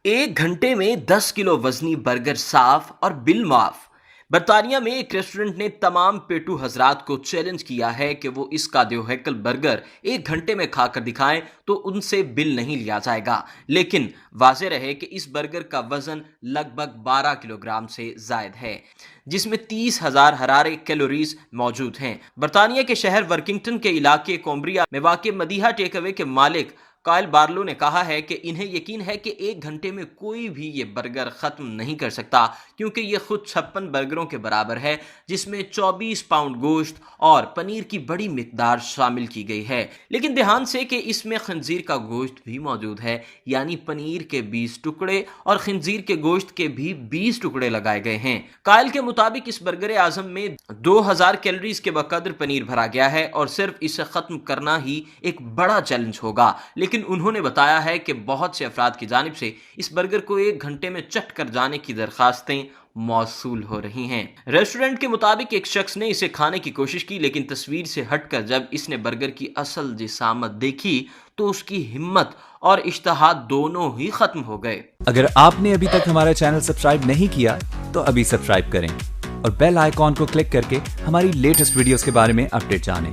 एक घंटे में 10 किलो वजनी बर्गर साफ और बिल माफ। बर्तानिया में एक रेस्टोरेंट ने तमाम पेटू हजरात को चैलेंज किया है कि वो इसका देवहैकल बर्गर एक घंटे में खाकर दिखाएं तो उनसे बिल नहीं लिया जाएगा। लेकिन वाज़ेह रहे कि इस बर्गर का वजन लगभग 12 किलोग्राम से जायद है, जिसमें 30,000 हरारे कैलोरीज मौजूद हैं। बर्तानिया के शहर वर्किंगटन के इलाके कोम्ब्रिया में वाक़ मदीहा टेक अवे के मालिक कायल बार्लो ने कहा है कि इन्हें यकीन है कि एक घंटे में कोई भी ये बर्गर ख़त्म नहीं कर सकता, क्योंकि ये खुद 56 बर्गरों के बराबर है, जिसमें 24 पाउंड गोश्त और पनीर की बड़ी मिकदार शामिल की गई है। लेकिन ध्यान से कि इसमें खंजीर का गोश्त भी मौजूद है, यानी पनीर के 20 टुकड़े और खंजीर के गोश्त के भी 20 टुकड़े लगाए गए हैं। कायल के मुताबिक इस बर्गर आजम में 2000 कैलोरीज के बकदर पनीर भरा गया है और सिर्फ इसे ख़त्म करना ही एक बड़ा चैलेंज होगा। लेकिन उन्होंने बताया है कि बहुत से अफराद की जानिब से इस बर्गर को एक घंटे में चट कर जाने की दरखास्तें मौसूल हो रही हैं। रेस्टोरेंट के मुताबिक एक शख्स ने इसे खाने की कोशिश की, लेकिन तस्वीर से हटकर जब इसने बर्गर की असल जिसामत देखी तो उसकी हिम्मत और इश्तहा दोनों ही खत्म हो गए। अगर आपने अभी तक हमारा चैनल सब्सक्राइब नहीं किया तो अभी सब्सक्राइब करें और बेल आइकॉन को क्लिक करके हमारी लेटेस्ट वीडियोस के बारे में अपडेट जानें।